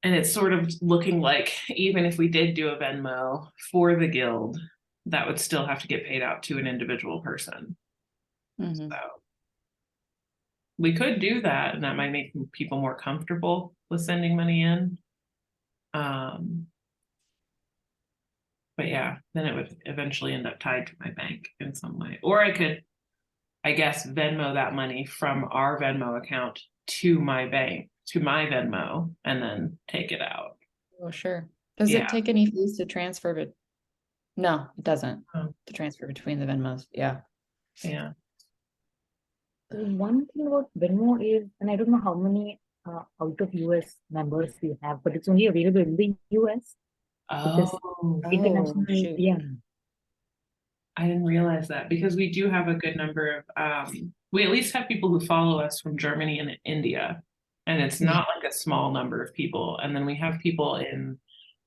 And it's sort of looking like even if we did do a Venmo for the guild, that would still have to get paid out to an individual person. Mhm. So we could do that, and that might make people more comfortable with sending money in. But yeah, then it would eventually end up tied to my bank in some way. Or I could, I guess, Venmo that money from our Venmo account to my bank, to my Venmo, and then take it out. Oh, sure. Does Yeah. it take any fees to transfer it? No, it doesn't. Oh. To transfer between the Venmos. Yeah. Yeah. One thing about Venmo is, and I don't know how many out of US members we have, but it's only available in the US. Because international, shoot. yeah. I didn't realize that because we do have a good number of, we at least have people who follow us from Germany and India. And it's not like a small number of people. And then we have people in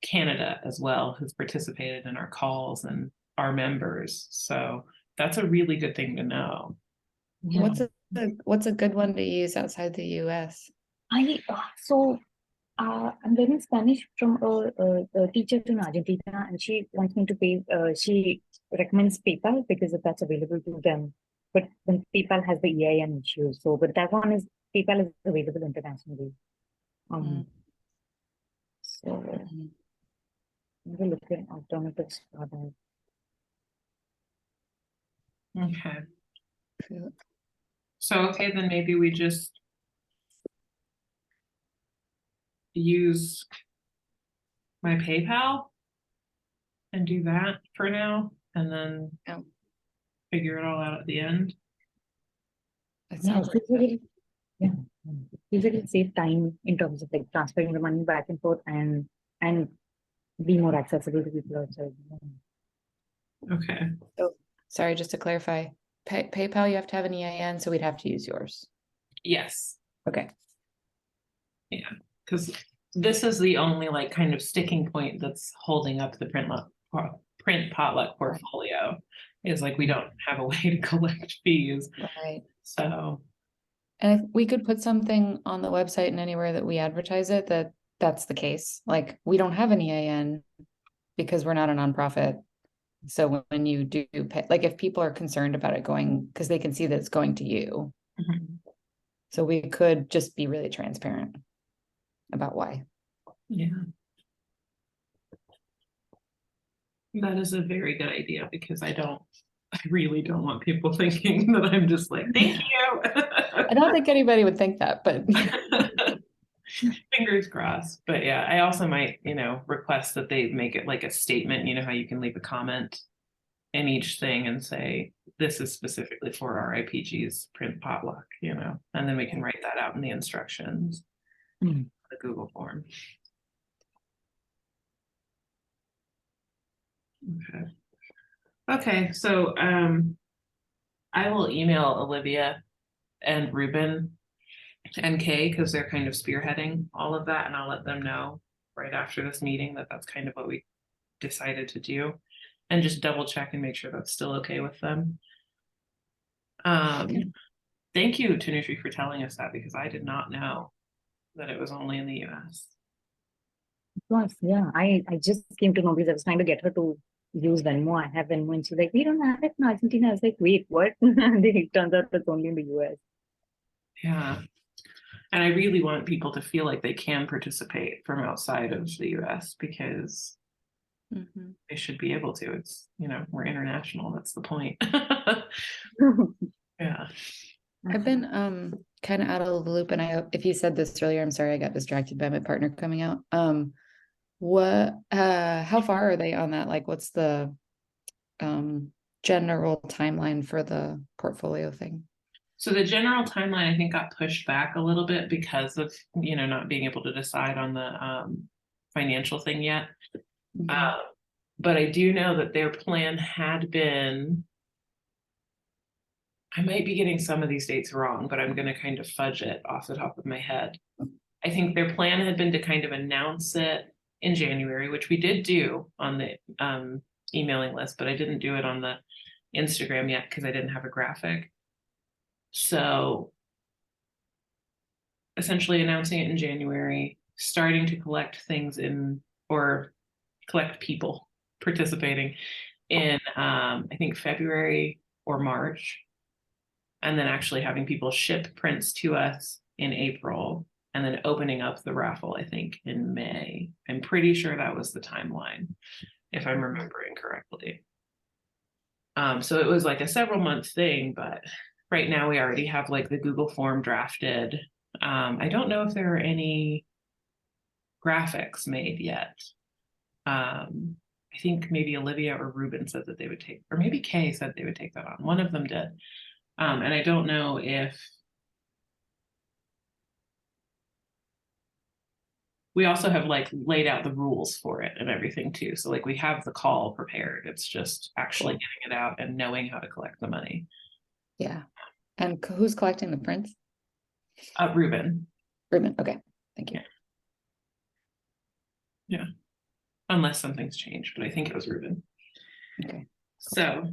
Canada as well who've participated in our calls and are members. So that's a really good thing to know. Yeah. What's a good one to use outside the US? I'm learning Spanish from a teacher in Argentina, and she wants me to pay. She recommends PayPal because that's available to them. But then PayPal has the EIN issue. So, but that one is PayPal is available internationally. So Mhm. we're looking at alternatives for that. Okay. Cool. So, okay, then maybe we just use my PayPal and do that for now, and then Yeah. figure it all out at the end. That Yeah, sounds like usually, yeah, usually save time in terms of like transferring the money back and forth and be more accessible to people outside. Okay. Sorry, just to clarify, PayPal, you have to have an EIN, so we'd have to use yours. Yes, Okay. because this is the only like kind of sticking point that's holding up the print potluck portfolio. Is like we don't have a way to collect fees. Right. So And if we could put something on the website and anywhere that we advertise it, that's the case. Like, we don't have an EIN because we're not a nonprofit. So when you do pay, like if people are concerned about it going, because they can see that it's going to you. So we could just be really transparent about why. yeah. That is a very good idea because I really don't want people thinking that I'm just like, thank you. I don't think anybody would think that, but Fingers crossed. But yeah, I also might, request that they make it like a statement, how you can leave a comment in each thing and say, this is specifically for our IPG's print potluck, and then we can write that out in the instructions, the Google form. Okay, so I will email Olivia and Ruben and Kay because they're kind of spearheading all of that, and I'll let them know right after this meeting that that's kind of what we decided to do, and just double check and make sure that's still okay with them. Thank you, Tanushree, for telling us that because I did not know that it was only in the US. Of course, yeah. I just came to know because I was trying to get her to use Venmo. I have Venmo, and she's like, we don't have it in Argentina. I was like, wait, what? It turns out it's only in the US. Yeah. And I really want people to feel like they can participate from outside of the US because Mhm. they should be able to. It's, we're international. That's the point. Yeah. I've been kind of out of the loop, and if you said this earlier, I'm sorry, I got distracted by my partner coming out. How far are they on that? Like, what's the general timeline for the portfolio thing? So the general timeline, I think, got pushed back a little bit because of, not being able to decide on the financial thing yet. Mhm. But I do know that their plan had been, I might be getting some of these dates wrong, but I'm going to kind of fudge it off the top of my head. I think their plan had been to kind of announce it in January, which we did do on the emailing list, but I didn't do it on the Instagram yet because I didn't have a graphic. So essentially announcing it in January, starting to collect things or collect people participating in, I think, February or March, and then actually having people ship prints to us in April, and then opening up the raffle, I think, in May. I'm pretty sure that was the timeline, if I'm remembering correctly. So it was like a several month thing, but right now we already have like the Google form drafted. I don't know if there are any graphics made yet. I think maybe Olivia or Ruben said that they would take, or maybe Kay said they would take that on. One of them did. And I don't know if we also have like laid out the rules for it and everything too. So like we have the call prepared. It's just actually Cool. getting it out and knowing how to collect the money. Yeah. And who's collecting the prints? Ruben. Ruben. Okay. Thank you. Yeah. Unless something's changed, but I think it was Ruben. Okay. So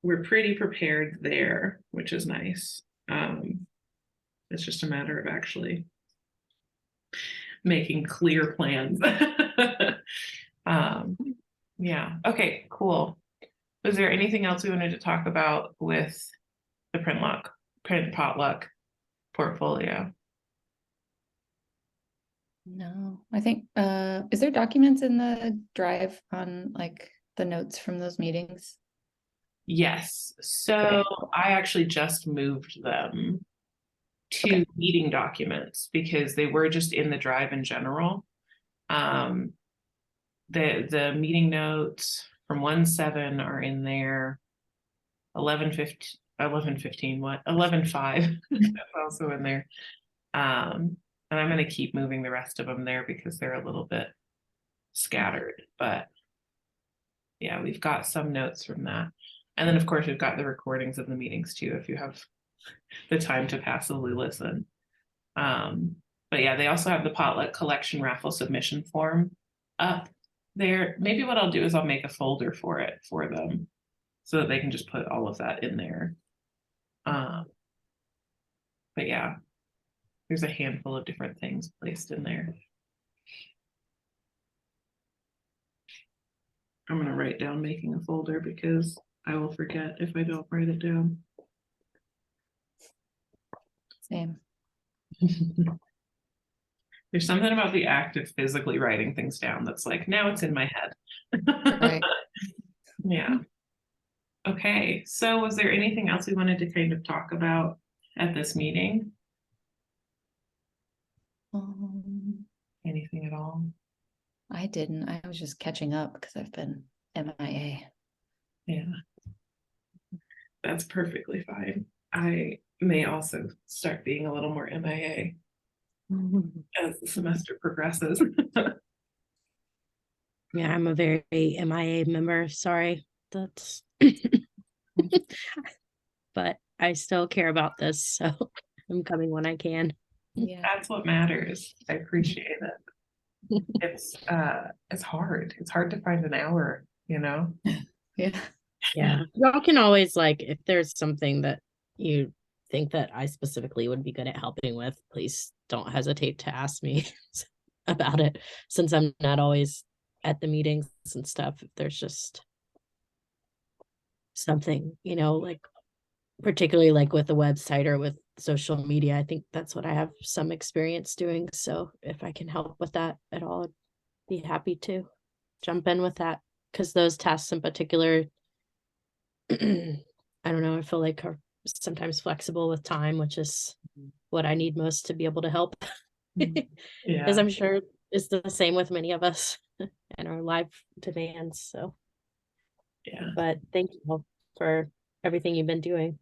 we're pretty prepared there, which is nice. It's just a matter of actually making clear plans. Yeah. Okay, cool. Was there anything else we wanted to talk about with the print potluck portfolio? No, I think, is there documents in the drive on like the notes from those meetings? Yes. So Okay. I actually just moved them to Okay. meeting documents because they were just in the drive in general. The meeting notes from 1/7 are in there. 11/15, what? 11/5 that's also in there. And I'm going to keep moving the rest of them there because they're a little bit scattered, but yeah, we've got some notes from that. And then of course we've got the recordings of the meetings too, if you have the time to passively listen. But yeah, they also have the potluck collection raffle submission form up there. Maybe what I'll do is I'll make a folder for it for them so that they can just put all of that in there. But yeah, there's a handful of different things placed in there. I'm going to write down making a folder because I will forget if I don't write it down. Same. There's something about the act of physically writing things down that's like, now it's in my head. Right. Yeah. Okay, so was there anything else we wanted to kind of talk about at this meeting? Anything at all? I didn't. I was just catching up because I've been MIA. Yeah. That's perfectly fine. I may also start being a little more MIA as the semester progresses. Yeah, I'm a very MIA member. Sorry. That's but I still care about this, so I'm coming when I can. Yeah. That's what matters. I appreciate it. It's hard. It's hard to find an hour, Yeah. Yeah. Y'all can always, like, if there's something that you think that I specifically would be good at helping with, please don't hesitate to ask me about it, since I'm not always at the meetings and stuff, if there's just something, you know, like particularly like with the website or with social media. I think that's what I have some experience doing. So if I can help with that at all, I'd be happy to jump in with that, because those tasks in particular, I don't know, I feel like are sometimes flexible with time, which is what I need most to be able to help. Because Yeah. I'm sure it's the same with many of us and our live demands. So, Yeah. but thank you all for everything you've been doing.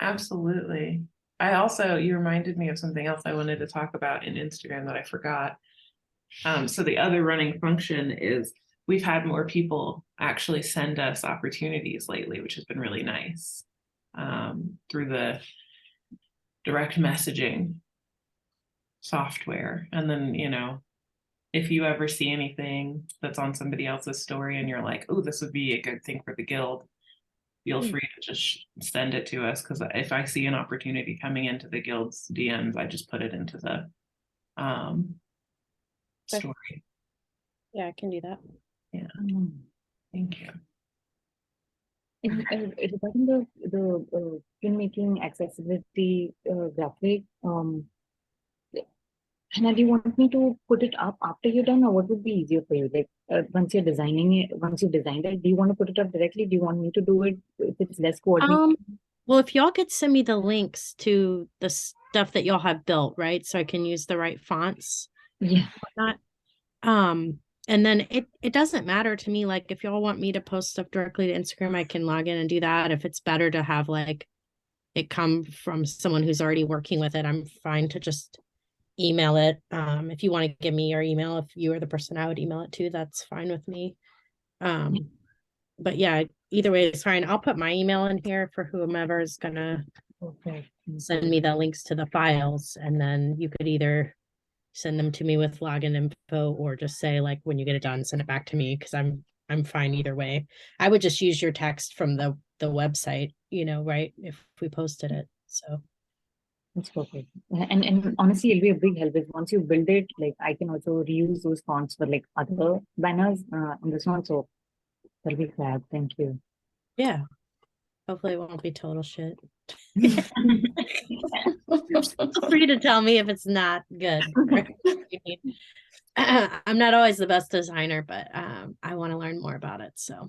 Absolutely. You reminded me of something else I wanted to talk about in Instagram that I forgot. So the other running function is we've had more people actually send us opportunities lately, which has been really nice, through the direct messaging software. And then, if you ever see anything that's on somebody else's story and you're like, oh, this would be a good thing for the guild, feel free to just send it to us. Because if I see an opportunity coming into the guild's DMs, I just put it into the story. Yeah, I can do that. Thank you. Regarding the filmmaking accessibility graphic, Hannah, do you want me to put it up after you're done, or what would be easier for you? Like once you're designing it, once you've designed it, do you want to put it up directly? Do you want me to do it if it's less coordinated? Well, if y'all could send me the links to the stuff that y'all have built, right? So I can use the right fonts. Yeah. Whatnot. And then it doesn't matter to me. Like if y'all want me to post stuff directly to Instagram, I can log in and do that. If it's better to have like it come from someone who's already working with it, I'm fine to just email it. If you want to give me your email, if you are the person I would email it to, that's fine with me. But yeah, either way it's fine. I'll put my email in here for whomever is gonna send me the links to the files, and then you could either send them to me with login info or just say like when you get it done, send it back to me, because I'm fine either way. I would just use your text from the website, right, if we posted it. So That's perfect. And honestly, it'll be a big help if once you build it, like I can also reuse those fonts for like other banners on this one. So that'll be fab. Thank you. yeah, hopefully it won't be total shit. Feel free to tell me if it's not good. I'm not always the best designer, but I want to learn more about it. So,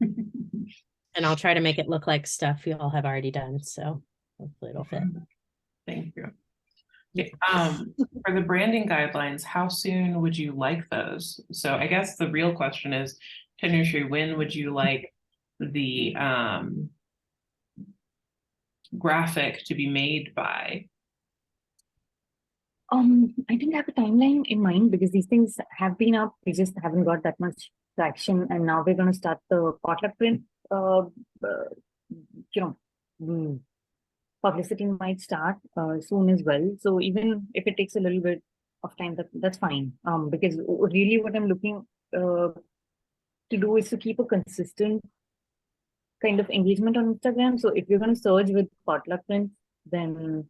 and I'll try to make it look like stuff you all have already done. So hopefully it'll fit. Thank you. Okay, for the branding guidelines, how soon would you like those? So I guess the real question is, Tanushree, when would you like the graphic to be made by? I didn't have a timeline in mind because these things have been up. We just haven't got that much traction, and now we're going to start the potluck print. Publicity might start soon as well. So even if it takes a little bit of time, that's fine. Because really, what I'm looking to do is to keep a consistent kind of engagement on Instagram. So if you're going to surge with potluck prints, then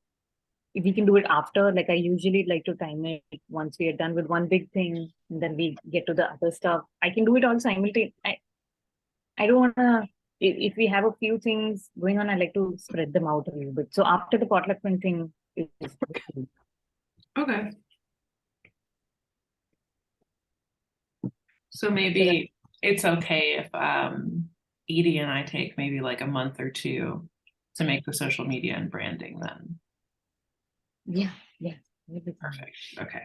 if we can do it after, like I usually like to time it once we are done with one big thing, and then we get to the other stuff. I can do it all simultaneously. I don't want to, if we have a few things going on, I like to spread them out a little bit. So after the potluck print thing is Okay. So maybe it's okay if Edie and I take maybe like a month or two to make the social media and branding then. yeah. Perfect. Okay.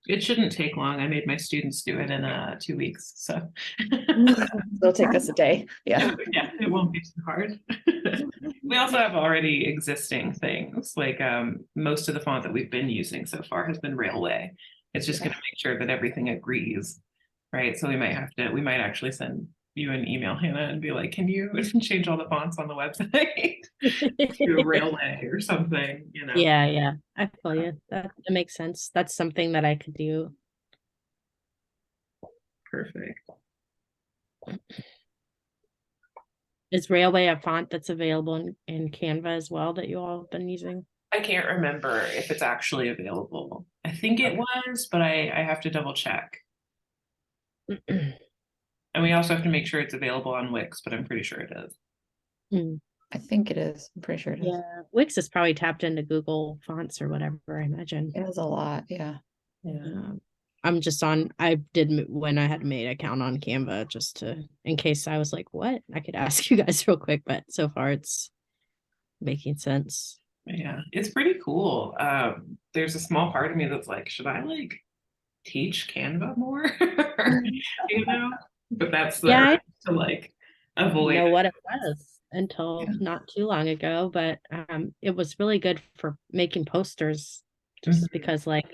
It shouldn't take long. I made my students do it in 2 weeks. So It'll take us a day. Yeah. yeah, it won't be too hard. We also have already existing things, like most of the font that we've been using so far has been Railway. It's just going to make sure that everything agrees, right? So we might actually send you an email, Hannah, and be like, can you change all the fonts on the website to Railway or something, Yeah, I feel you. That makes sense. That's something that I could do. Perfect. Is Railway a font that's available in Canva as well that you all have been using? I can't remember if it's actually available. I think it was, but I have to double check. And we also have to make sure it's available on Wix, but I'm pretty sure it is. I think it is. I'm pretty sure it is. Yeah, Wix is probably tapped into Google Fonts or whatever, I imagine. It has a lot. Yeah. Yeah. I'm just on, I did when I had made an account on Canva just to, in case I was like, what? I could ask you guys real quick, but so far it's making sense. Yeah, it's pretty cool. There's a small part of me that's like, should I like teach Canva more? You know, but that's the Yeah, urge to like I avoid know it. what it was until Yeah. not too long ago, but it was really good for making posters just Mhm. because like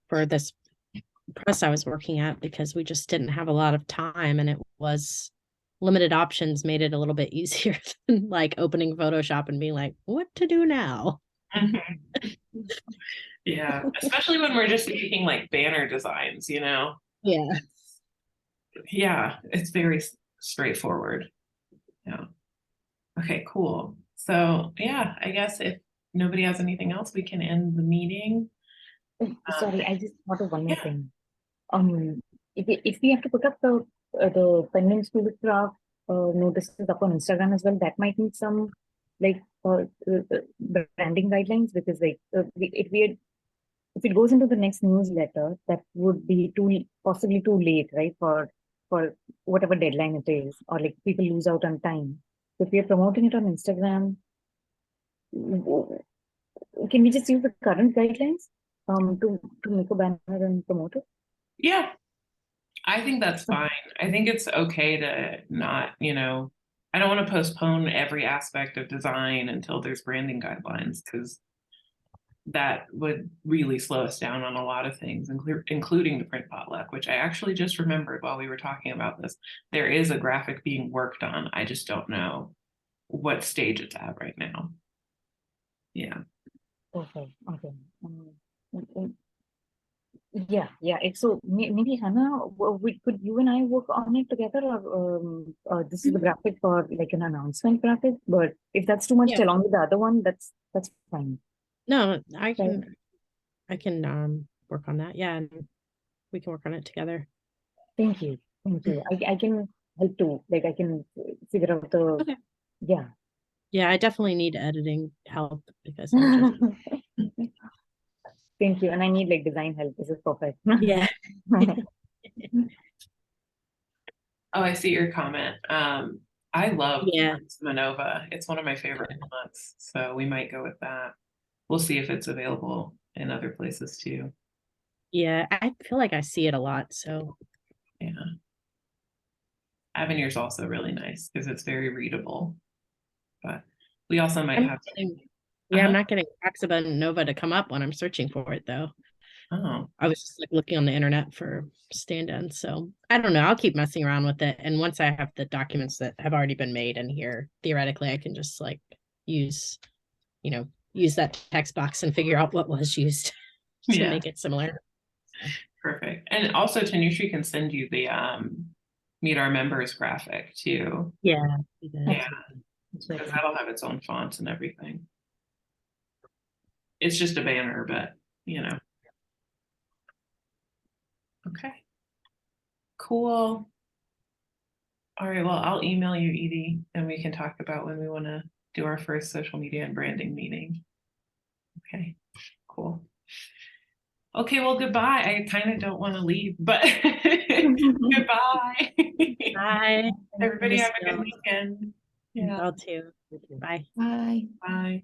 for this press I was working at, because we just didn't have a lot of time and it was limited options made it a little bit easier than like opening Photoshop and being like, what to do now? Mhm. Yeah, especially when we're just making like banner designs, you know? Yeah. Yeah, it's very straightforward. Yeah. Okay, cool. So yeah, I guess if nobody has anything else, we can end the meeting. Sorry, I just thought of one more Yeah. thing. If we have to put up the Penguin School of Craft notices up on Instagram as well, that might need some like branding guidelines, because like if it goes into the next newsletter, that would be possibly too late, right? For whatever deadline it is, or like people lose out on time. So if we are promoting it on Instagram, can we just use the current guidelines to make a banner and promote it? Yeah, I think that's fine. I think it's okay to not, I don't want to postpone every aspect of design until there's branding guidelines, because that would really slow us down on a lot of things, including the print potluck, which I actually just remembered while we were talking about this. There is a graphic being worked on. I just don't know what stage it's at right now. Yeah. Okay. Yeah. So maybe Hannah, could you and I work on it together, or this is the graphic for like an announcement graphic? But if that's too much Yeah. along with the other one, that's fine. No, I can work on that. Yeah, and we can work on it together. Thank you. I can help too. Like I can figure out the Okay. yeah. Yeah, I definitely need editing help because I'm just Thank you, and I need like design help. This is perfect. yeah. Oh, I see your comment. I love Yeah. Manova. It's one of my favorite fonts, so we might go with that. We'll see if it's available in other places too. Yeah, I feel like I see it a lot. So Yeah. Avenir's also really nice because it's very readable. But we also might have. I'm not getting Axiba and Nova to come up when I'm searching for it though. Oh, I was just like looking on the internet for stand-ins. So I don't know. I'll keep messing around with it. And once I have the documents that have already been made in here, theoretically, I can just like use that text box and figure out what was used to yeah, make it similar. perfect. And also Tanushree can send you the meet our members graphic too. Yeah. Yeah, because that'll have its own fonts and everything. It's just a banner, but Okay. Cool. All right, well, I'll email you, Edie, and we can talk about when we want to do our first social media and branding meeting. Okay, cool. Okay, well, goodbye. I kind of don't want to leave, but goodbye. Bye. Everybody have a good Miss weekend. you Yeah. all too. Bye. Bye. Bye.